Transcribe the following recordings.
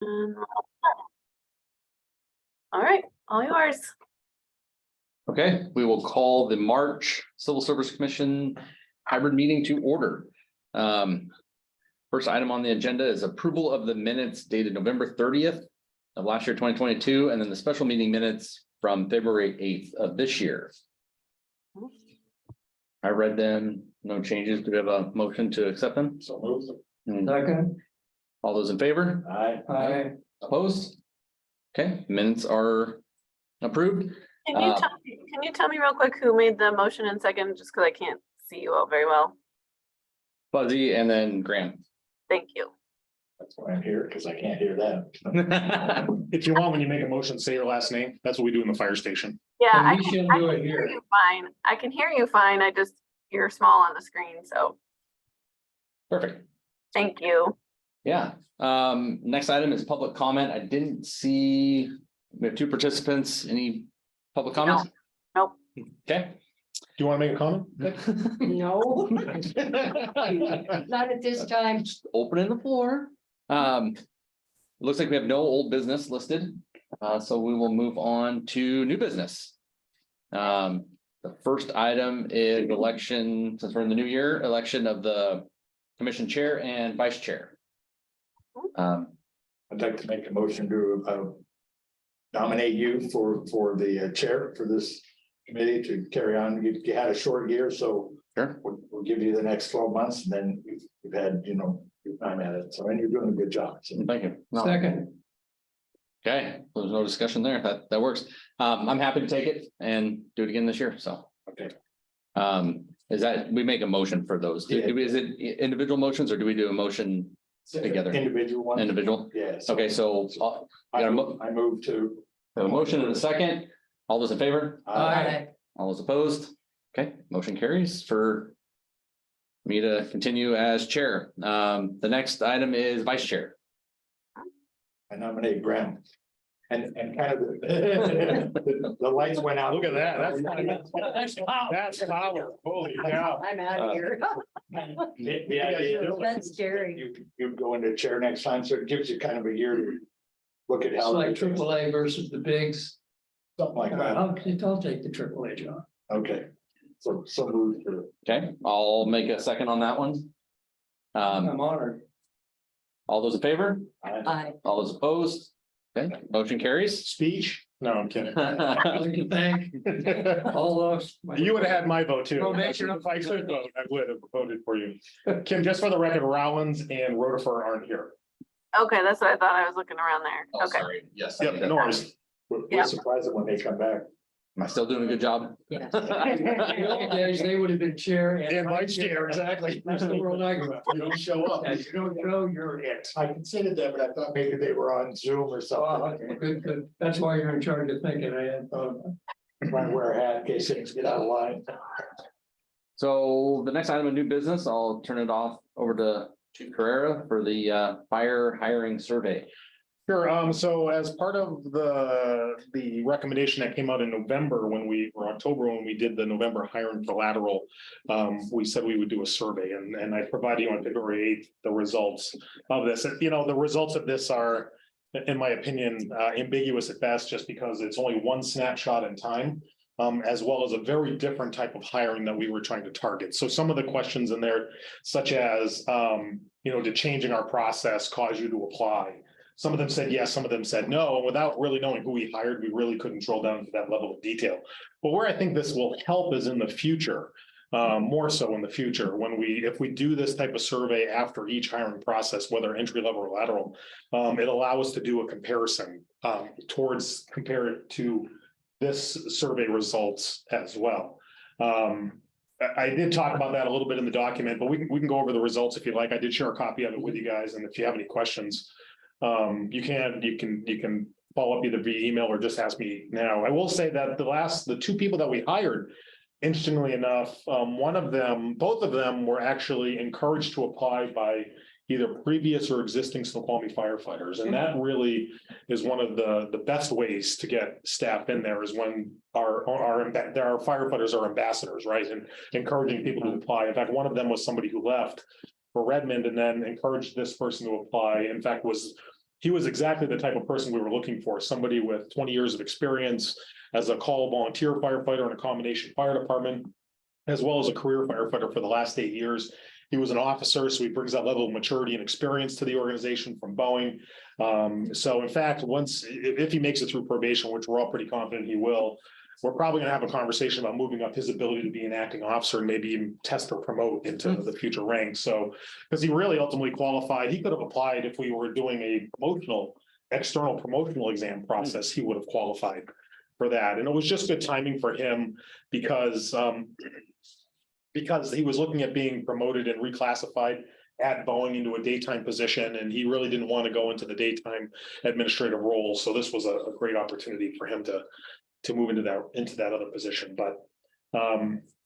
Um, All right, all yours. Okay, we will call the March Civil Service Commission hybrid meeting to order. First item on the agenda is approval of the minutes dated November 30th of last year, 2022, and then the special meeting minutes from February 8th of this year. I read them, no changes. Do we have a motion to accept them? So moved. Second. All those in favor? Aye. Opposed? Okay, minutes are approved. Can you tell me real quick who made the motion in second, just because I can't see you all very well? Fuzzy and then Graham. Thank you. That's why I'm here, because I can't hear that. If you want, when you make a motion, say your last name. That's what we do in the fire station. Yeah, And I we can shouldn't do it hear here. you fine. I can hear you fine. You're small on the screen, so Perfect. thank you. Yeah, next item is public comment. I didn't see, we have two participants. Any public comments? Nope. Okay. Do you want to make a comment? No. Not at this time. Just opening the floor. Looks like we have no old business listed, so we will move on to new business. The first item is election, since we're in the new year, election of the commission chair and vice chair. I'd like to make a motion to nominate you for the chair for this committee to carry on. You had a short year, so Sure. we'll give you the next 12 months, and then you've had, your time at it. So, and you're doing a good job. So. Thank you. No. Second. Okay, there's no discussion there. That works. I'm happy to take it and do it again this year, so. Okay. Is that, we make a motion for those? Yeah. Is it individual motions or do we do a motion together? Individual one. Individual? Yeah. Okay, so I move to. a motion in a second. All those in favor? Aye. All those opposed? Okay, motion carries for me to continue as chair. The next item is vice chair. I nominate Graham. And kind of the lights went out. Look at that. That's power. Holy cow. I'm out of here. The idea is That's scary. you go into chair next time, so it gives you kind of a year to look at It's how. like AAA versus the bigs. Something like that. I'll take the AAA job. Okay. So moved for. Okay, I'll make a second on that one. I'm honored. All those in favor? Aye. All those opposed? Okay, motion carries. Speech? No, I'm kidding. I'd like to thank all those. You would have had my vote too. No, make sure- If I could vote, I would have voted for you. Kim, just for the record, Rollins and Rutherford aren't here. Okay, that's what I thought. I was looking around there. Okay. Sorry. Yes. Yep, no worries. We're Yeah. surprised when they come back. Am I still doing a good job? Yes. In the old days, they would have been chair And vice chair, exactly. That's the world I grew up. You don't show up. As you don't go, you're it. I considered that, but I thought maybe they were on Zoom or Oh, something. okay, good, good. That's why you're in charge of thinking. I hadn't thought of that. Might wear a hat in case things get out of line. So the next item of new business, I'll turn it off over to Carrera for the fire hiring survey. Sure, so as part of the recommendation that came out in November or October, when we did the November hiring for lateral. We said we would do a survey and I provided you on February 8th, the results of this. The results of this are, in my opinion, ambiguous at best, just because it's only one snapshot in time. As well as a very different type of hiring that we were trying to target. So some of the questions in there, such as, did changing our process cause you to apply? Some of them said yes, some of them said no, and without really knowing who we hired, we really couldn't drill down to that level of detail. But where I think this will help is in the future, more so in the future, if we do this type of survey after each hiring process, whether entry level or lateral, it allows us to do a comparison compare it to this survey results as well. I did talk about that a little bit in the document, but we can go over the results if you like. I did share a copy of it with you guys, and if you have any questions, you can follow up either via email or just ask me now. I will say that the two people that we hired, interestingly enough, both of them were actually encouraged to apply by either previous or existing Snoqualmie firefighters. And that really is one of the best ways to get staff in there, is when our firefighters are ambassadors, right? And encouraging people to apply. In fact, one of them was somebody who left for Redmond and then encouraged this person to apply. In fact, was he was exactly the type of person we were looking for, somebody with 20 years of experience as a call volunteer firefighter in a combination fire department, as well as a career firefighter for the last 8 years. He was an officer, so he brings that level of maturity and experience to the organization from Boeing. So in fact, if he makes it through probation, which we're all pretty confident he will, we're probably gonna have a conversation about moving up his ability to be an acting officer and maybe even test or promote into the future ranks. So, because he really ultimately qualified, he could have applied if we were doing a external promotional exam process, he would have qualified for that. And it was just good timing for him because he was looking at being promoted and reclassified at Boeing into a daytime position, and he really didn't want to go into the daytime administrative role. So this was a great opportunity for him to move into that other position. But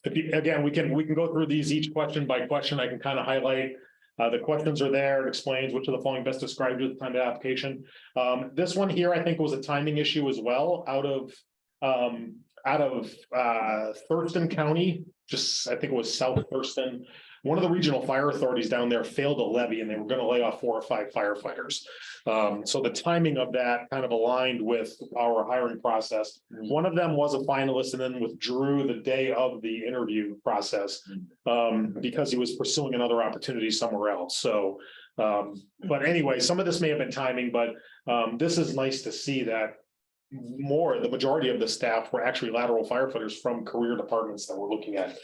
again, we can go through these each question by question. I can kind of highlight the questions are there. It explains which of the following best described you at the time of application. This one here, I think, was a timing issue as well. Out of Thurston County, I think it was South Thurston. One of the regional fire authorities down there failed a levy, and they were going to lay off 4 or 5 firefighters. So the timing of that kind of aligned with our hiring process. One of them was a finalist and then withdrew the day of the interview process because he was pursuing another opportunity somewhere else. So, but anyway, some of this may have been timing, but this is nice to see that the majority of the staff were actually lateral firefighters from career departments that we're looking at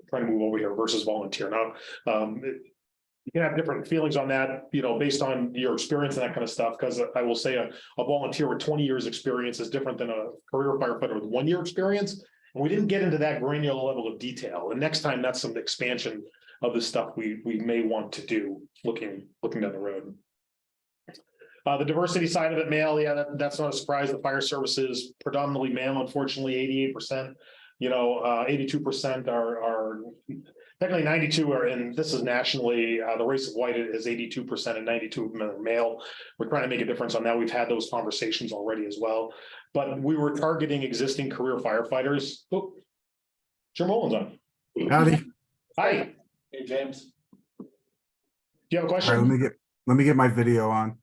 trying to move over here versus volunteer. Now, you can have different feelings on that, based on your experience and that kind of stuff. Because I will say a volunteer with 20 years experience is different than a career firefighter with 1 year experience. And we didn't get into that granular level of detail. And next time, that's some expansion of the stuff we may want to do looking down the road. The diversity side of it, male, yeah, that's not a surprise. The fire service is predominantly male, unfortunately, 88%. 82% are technically 92 are, and this is nationally, the race of white is 82% and 92 of them are male. We're trying to make a difference on that. We've had those conversations already as well, but we were targeting existing career firefighters. Oh, Jim Rollins on. Howdy. Hi. Hey, James. Do you have a All question? right, let me get my video on.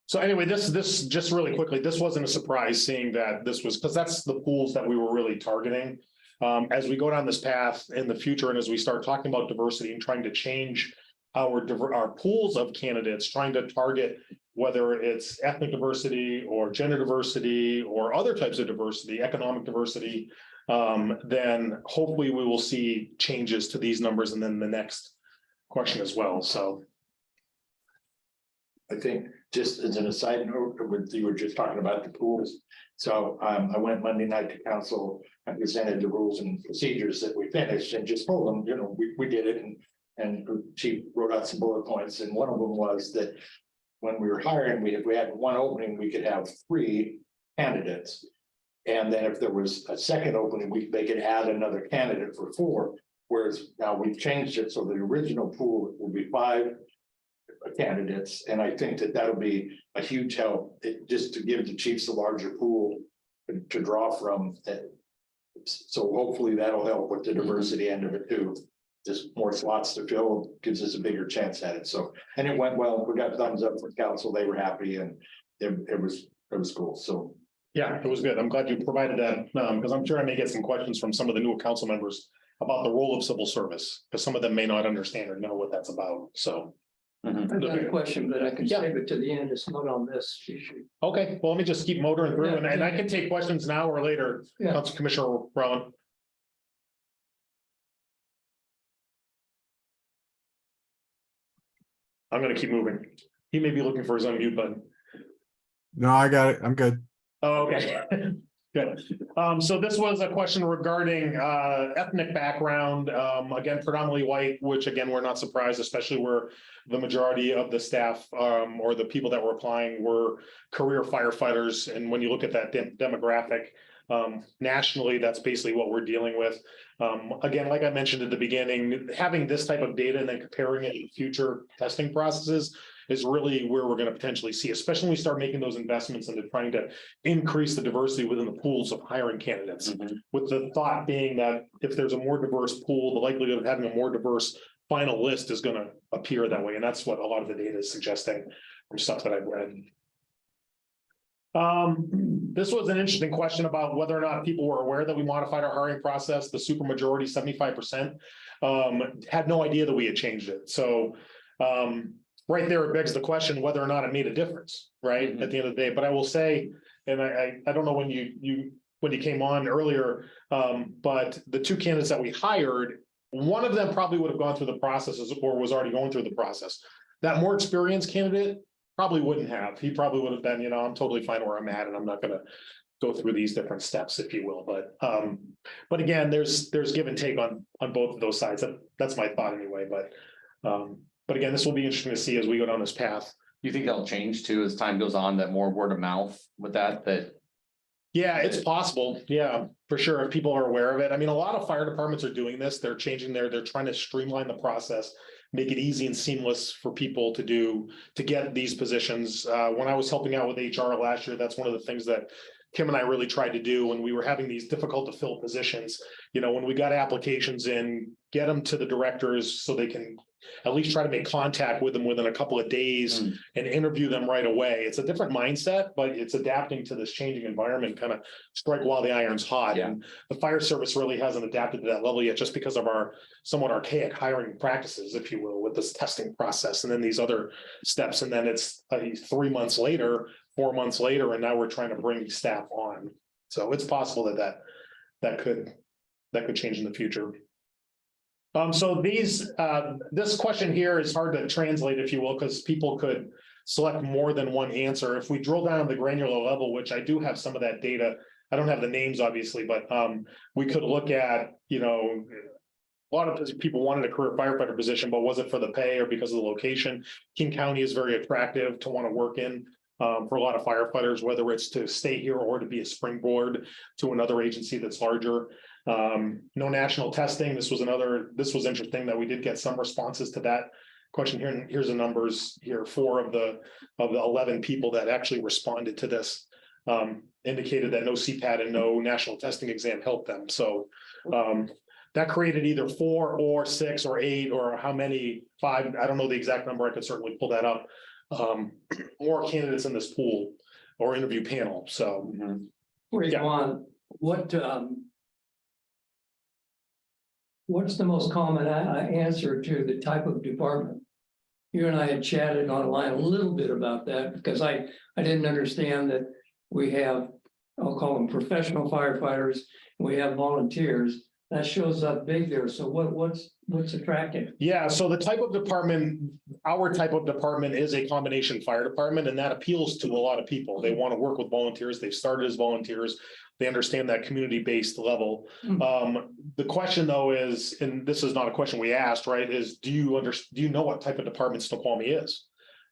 So anyway, this just really quickly, this wasn't a surprise seeing that this was, because that's the pools that we were really targeting. As we go down this path in the future, and as we start talking about diversity and trying to change our pools of candidates, trying to target whether it's ethnic diversity or gender diversity or other types of diversity, economic diversity, then hopefully we will see changes to these numbers and then the next question as well. So I think just as an aside note, you were just talking about the pools. So I went Monday night to council and presented the rules and procedures that we finished and just told them, we did it, and she wrote out some bullet points. And one of them was that when we were hiring, if we had one opening, we could have 3 candidates. And then if there was a second opening, they could add another candidate for 4. Whereas now we've changed it, so the original pool will be 5 candidates, and I think that'll be a huge help, just to give the chiefs a larger pool to draw from. So hopefully that'll help with the diversity end of it too. Just more slots to fill gives us a bigger chance at it. So, and it went well. We got thumbs up from council. They were happy, and it was cool. So yeah, it was good. I'm glad you provided that, because I'm sure I may get some questions from some of the newer council members about the role of civil service, because some of them may not understand or know what that's about. So. I've got a question, but I can Yeah. save it to the end. It's not on this issue. Okay, well, let me just keep motoring through, Yeah. and I can take questions now or later. Yeah. Council Commissioner Rowan. I'm gonna keep moving. He may be looking for his unmute button. No, I got it. I'm good. Oh, okay. Good. So this was a question regarding ethnic background, again, predominantly white, which again, we're not surprised, especially where the majority of the staff or the people that were applying were career firefighters. And when you look at that demographic nationally, that's basically what we're dealing with. Again, like I mentioned at the beginning, having this type of data and then comparing it to future testing processes is really where we're going to potentially see, especially when we start making those investments into trying to increase the diversity within the pools of hiring candidates. With the thought being that if there's a more diverse pool, the likelihood of having a more diverse final list is gonna appear that way, and that's what a lot of the data is suggesting from stuff that I've read. This was an interesting question about whether or not people were aware that we modified our hiring process. The supermajority, 75%, had no idea that we had changed it. So, right there, it begs the question whether or not it made a difference, right? Mhm. At the end of the day, but I will say, and I don't know when you came on earlier, but the two candidates that we hired, one of them probably would have gone through the processes or was already going through the process. That more experienced candidate probably wouldn't have. He probably would have been, I'm totally fine where I'm at, and I'm not gonna go through these different steps, if you will. But again, there's give and take on both of those sides. That's my thought anyway. But again, this will be interesting to see as we go down this path. You think that'll change too as time goes on, that more word of mouth with that? Yeah, it's possible. Yeah, for sure. If people are aware of it. I mean, a lot of fire departments are doing this. They're trying to streamline the process, make it easy and seamless for people to get these positions. When I was helping out with HR last year, that's one of the things that Kim and I really tried to do when we were having these difficult to fill positions. When we got applications in, get them to the directors so they can at least try to make contact with them within a couple of days and interview them right away. It's a different mindset, but it's adapting to this changing environment, kind of strike while the iron's hot. Yeah. And the fire service really hasn't adapted to that level yet, just because of our somewhat archaic hiring practices, if you will, with this testing process and then these other steps. And then it's 3 months later, 4 months later, and now we're trying to bring staff on. So it's possible that could change in the future. So this question here is hard to translate, if you will, because people could select more than one answer. If we drill down to the granular level, which I do have some of that data, I don't have the names obviously, but we could look at, a lot of people wanted a career firefighter position, but was it for the pay or because of the location? King County is very attractive to want to work in for a lot of firefighters, whether it's to stay here or to be a springboard to another agency that's larger. No national testing. This was interesting that we did get some responses to that question here. And here's the numbers here. 4 of the 11 people that actually responded to this indicated that no CPAT and no national testing exam helped them. So that created either 4 or 6 or 8 or how many, 5, I don't know the exact number. I could certainly pull that up. More candidates in this pool or interview panel. So Before you go on, what's the most common answer to the type of department? You and I had chatted online a little bit about that because I didn't understand that we have, I'll call them professional firefighters, and we have volunteers. That shows up big there. So what's attractive? Yeah, so the type of department, our type of department is a combination fire department, and that appeals to a lot of people. They want to work with volunteers. They've started as volunteers. They understand that community-based level. The question though is, and this is not a question we asked, right? Is do you know what type of department Snoqualmie is?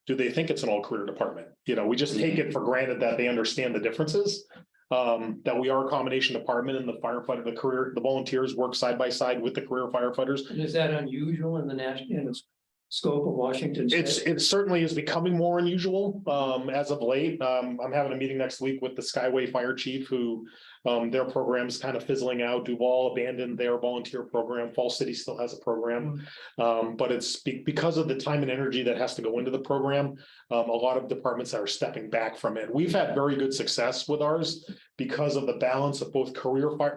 Do they think it's an all-career department? We just take it for granted that they understand the differences. That we are a combination department, and the volunteers work side by side with the career firefighters. And is that unusual in the scope of Washington State? It certainly is becoming more unusual as of late. I'm having a meeting next week with the Skyway Fire Chief, who their program's kind of fizzling out. Duval abandoned their volunteer program. Falls City still has a program, but it's because of the time and energy that has to go into the program. A lot of departments are stepping back from it. We've had very good success with ours because of the balance of both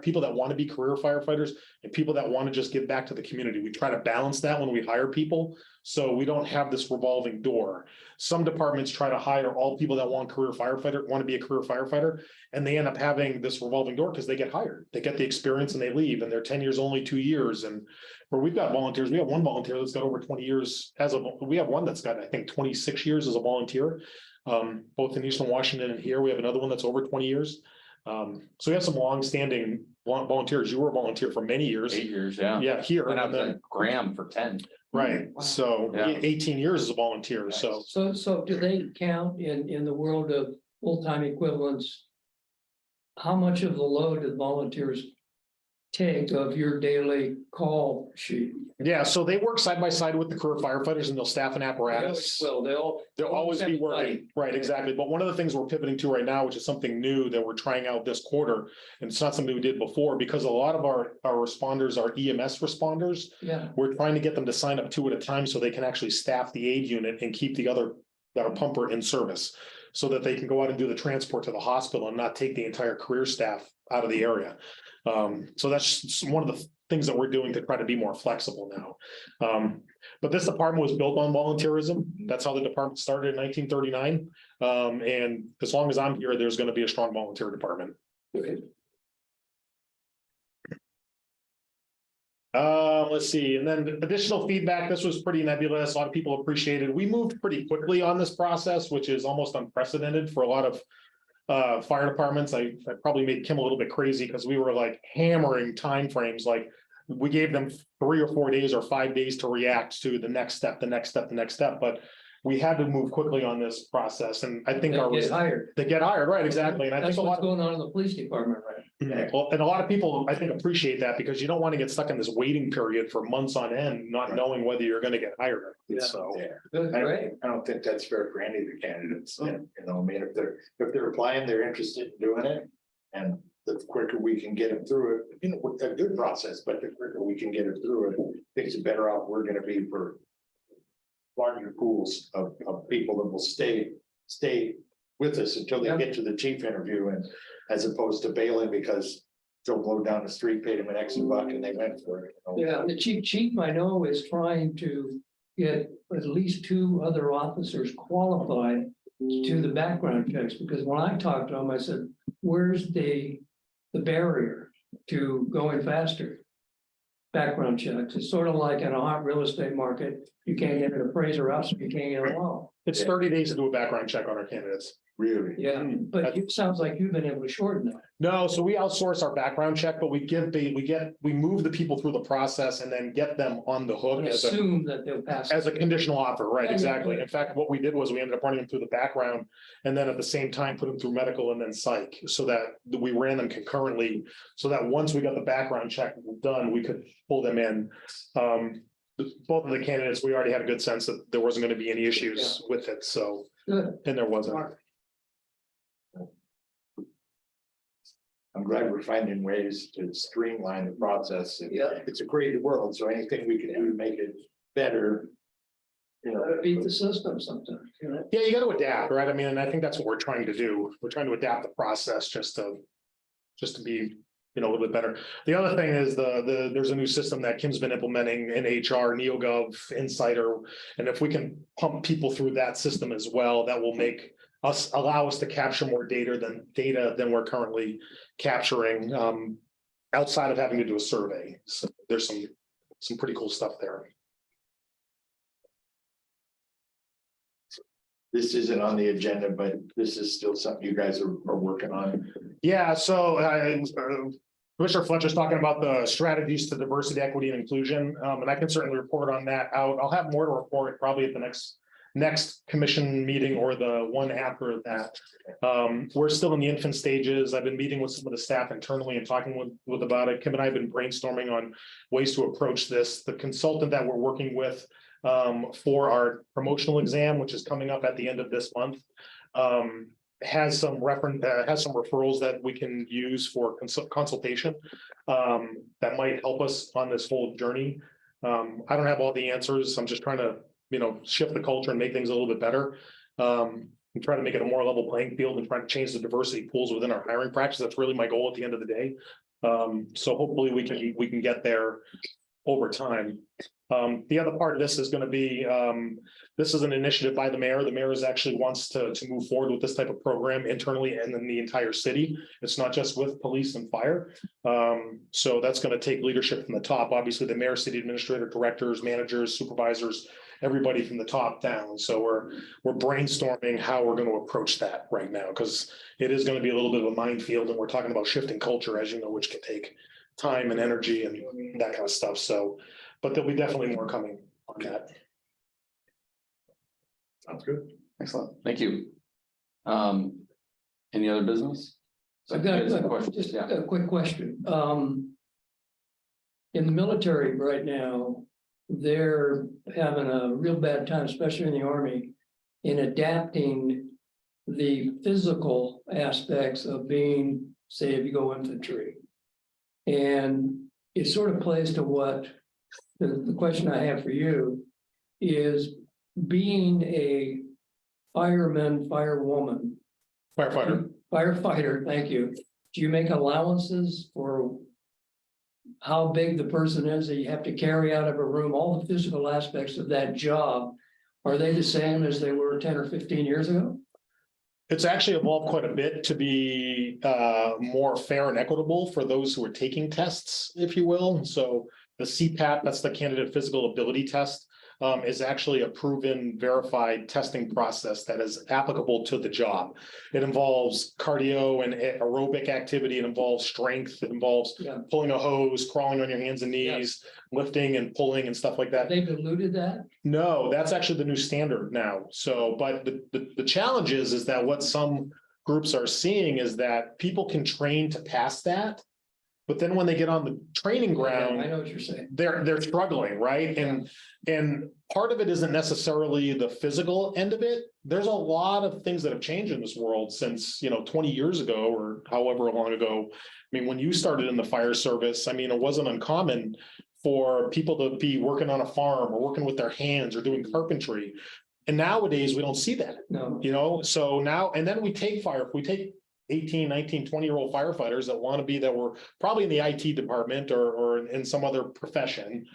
people that want to be career firefighters and people that want to just give back to the community. We try to balance that when we hire people, so we don't have this revolving door. Some departments try to hire all people that want to be a career firefighter, and they end up having this revolving door because they get hired, they get the experience and they leave, and they're 10 years, only 2 years. And where we've got volunteers, we have one volunteer that's got over 20 years we have one that's got, I think, 26 years as a volunteer, both in Eastern Washington and here. We have another one that's over 20 years. So we have some long-standing volunteers. You were a volunteer for many years. 8 years, yeah. Yeah, here. And I was at Graham for 10. Right, so Yeah. 18 years as a volunteer, so. So do they count in the world of full-time equivalents? How much of the load do volunteers take of your daily call sheet? Yeah, so they work side by side with the career firefighters and they'll staff an apparatus. Well, They'll always be working, everybody. right, exactly. But one of the things we're pivoting to right now, which is something new that we're trying out this quarter, and it's not something we did before, because a lot of our responders are EMS responders. Yeah, We're trying to get them to sign up 2 at a time so they can actually staff the aid unit and keep the other that are pumper in service. So that they can go out and do the transport to the hospital and not take the entire career staff out of the area. So that's just one of the things that we're doing to try to be more flexible now. But this department was built on volunteerism. That's how the department started in 1939. And as long as I'm here, there's going to be a strong volunteer department. Let's see, and then additional feedback. This was pretty nebulous. A lot of people appreciated. We moved pretty quickly on this process, which is almost unprecedented for a lot of fire departments. I probably made Kim a little bit crazy because we were like hammering timeframes. Like we gave them 3 or 4 days or 5 days to react to the next step, the next step, the next step. But we had to move quickly on this process, and I think they get hired. they get hired, right? Exactly, and I That's think a lot what's of. going on in the police department, right? Well, and a lot of people, I think, appreciate that because you don't want to get stuck in this waiting period for months on end, not knowing whether you're going to get hired. Yeah. So, Yeah, Good, great. I don't think that's fair for any of the candidates. You know, I mean, if they're applying, they're interested in doing it. And the quicker we can get them through it, you know, a good process, but the quicker we can get it through it, I think the better off we're gonna be for larger pools of people that will stay with us until they get to the chief interview, and as opposed to bailing because they'll blow down the street, paid them an extra buck and they went for it. You know? Yeah, the chief I know is trying to get at least 2 other officers qualified to the background checks, because when I talked to him, I said, where's the barrier to going faster? Background checks. It's sort of like in a hot real estate market, you can't get an appraiser out, so you can't get a loan. it's 30 days to do a background check on our candidates. Really? Yeah, but it sounds like you've been able to shorten that. No, so we outsource our background check, but we move the people through the process and then get them on the hook And as a assume that they'll pass. as a conditional offer, right? Yeah, Exactly. yeah. In fact, what we did was we ended up running them through the background and then at the same time put them through medical and then psych, so that we ran them concurrently. So that once we got the background check done, we could pull them in. Both of the candidates, we already had a good sense that there wasn't going to be any issues with it, so, Good. and there wasn't. I'm glad we're finding ways to streamline the process. Yeah. It's a creative world, so anything we can do to make it better. You know, Gotta beat the system sometimes, you know? Yeah, you got to adapt, right? I mean, and I think that's what we're trying to do. We're trying to adapt the process just to be, you know, a little bit better. The other thing is there's a new system that Kim's been implementing in HR, NeoGov, Insider. And if we can pump people through that system as well, that will allow us to capture more data than we're currently capturing, outside of having to do a survey. So there's some pretty cool stuff there. this isn't on the agenda, but this is still something you guys are working on. Yeah, so Commissioner Fletcher's talking about the strategies to diversity, equity, and inclusion, and I can certainly report on that out. I'll have more to report probably at the next commission meeting or the one after that. We're still in the infant stages. I've been meeting with some of the staff internally and talking with about it. Kim and I have been brainstorming on ways to approach this. The consultant that we're working with for our promotional exam, which is coming up at the end of this month, has some referrals that we can use for consultation that might help us on this whole journey. I don't have all the answers. I'm just trying to, shift the culture and make things a little bit better. And try to make it a more level playing field and try to change the diversity pools within our hiring practice. That's really my goal at the end of the day. So hopefully we can get there over time. The other part of this is going to be, this is an initiative by the mayor. The mayor actually wants to move forward with this type of program internally and in the entire city. It's not just with police and fire. So that's going to take leadership from the top. Obviously, the mayor, city administrator, directors, managers, supervisors, everybody from the top down. So we're brainstorming how we're going to approach that right now, because it is going to be a little bit of a minefield, and we're talking about shifting culture, as you know, which can take time and energy and that kind of stuff. So, but there'll be definitely more coming on that. Sounds good. Excellent, thank you. Any other business? I've got Yes, question. just Yeah. a quick question. in the military right now, they're having a real bad time, especially in the Army, in adapting the physical aspects of being, say, if you go infantry. And it sort of plays to what the question I have for you is being a fireman, firewoman, firefighter, thank you. Do you make allowances for how big the person is that you have to carry out of a room, all the physical aspects of that job? Are they the same as they were 10 or 15 years ago? It's actually evolved quite a bit to be more fair and equitable for those who are taking tests, if you will. So the CPAT, that's the candidate physical ability test, is actually a proven, verified testing process that is applicable to the job. It involves cardio and aerobic activity. It involves strength. It involves pulling a hose, crawling on your hands and knees, lifting and pulling and stuff like that. They've eluded that? No, that's actually the new standard now. So, but the challenge is that what some groups are seeing is that people can train to pass that. But then when they get on the training ground, I know what you're saying. they're struggling, right? And part of it isn't necessarily the physical end of it. There's a lot of things that have changed in this world since, 20 years ago or however long ago. I mean, when you started in the fire service, I mean, it wasn't uncommon for people to be working on a farm or working with their hands or doing carpentry. And nowadays we don't see that, No. so now, and then we take 18, 19, 20-year-old firefighters that were probably in the IT department or in some other profession,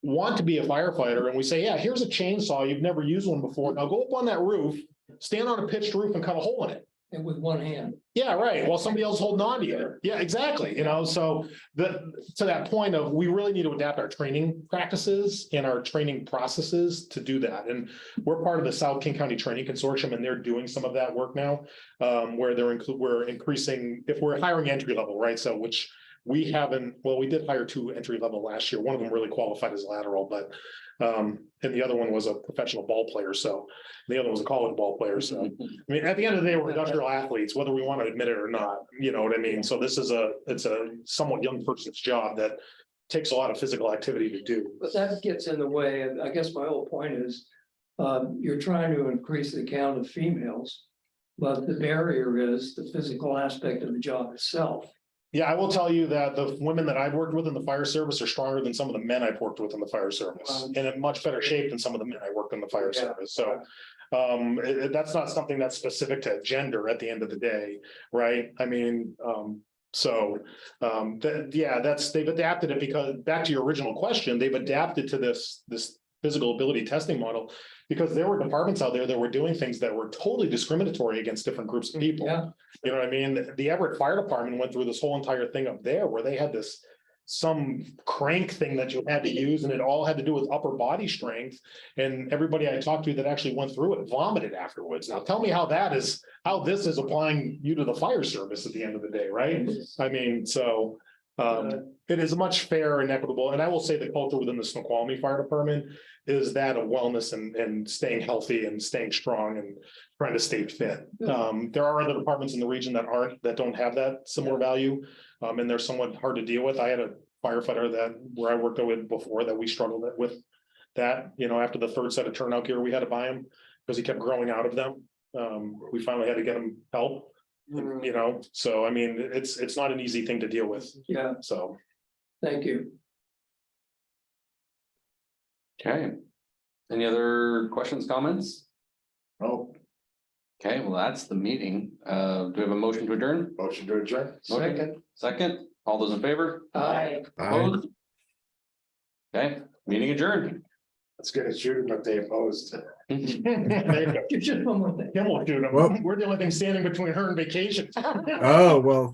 want to be a firefighter. And we say, yeah, here's a chainsaw. You've never used one before. Now go up on that roof, stand on a pitched roof and cut a hole in it. And with one hand. Yeah, right. While somebody else holding on to you. Yeah, exactly. So to that point of, we really need to adapt our training practices and our training processes to do that. And we're part of the South King County Training Consortium, and they're doing some of that work now, where we're increasing, if we're hiring entry level, right? So which we haven't, well, we did hire 2 entry level last year. One of them really qualified as lateral, but and the other one was a professional ball player. So the other was a college ball player. So I mean, at the end of the day, we're industrial athletes, whether we want to admit it or not. You know what I mean? So this is it's a somewhat young person's job that takes a lot of physical activity to do. But that gets in the way. And I guess my whole point is, you're trying to increase the count of females, but the barrier is the physical aspect of the job itself. Yeah, I will tell you that the women that I've worked with in the fire service are stronger than some of the men I've worked with in the fire service, and in much better shape than some of the men I worked in the fire service. So that's not something that's specific to gender at the end of the day, right? I mean, they've adapted it because, back to your original question, they've adapted to this physical ability testing model because there were departments out there that were doing things that were totally discriminatory against different groups of people. Yeah. You know what I mean? The Everett Fire Department went through this whole entire thing up there where they had some crank thing that you had to use, and it all had to do with upper body strength. And everybody I talked to that actually went through it vomited afterwards. Now tell me how this is applying you to the fire service at the end of the day, right? I mean, so it is much fair and equitable. And I will say the culture within the Snoqualmie Fire Department is that of wellness and staying healthy and staying strong and trying to stay fit. There are other departments in the region that don't have that similar value. And they're somewhat hard to deal with. I had a firefighter where I worked with before that we struggled with that, after the 3rd set of turnout gear, we had to buy him because he kept growing out of them. We finally had to get him help, so I mean, it's not an easy thing to deal with. Yeah. So. Thank you. Okay. Any other questions, comments? Oh, Okay, well, that's the meeting. Do we have a motion to adjourn? motion to adjourn. Second, all those in favor? Aye. Opposed? Okay, meeting adjourned. Let's get a shoot if they opposed. There you go. Just one more thing. Then we'll shoot 'em. Well- We're the only thing standing between her and vacation. Oh, well,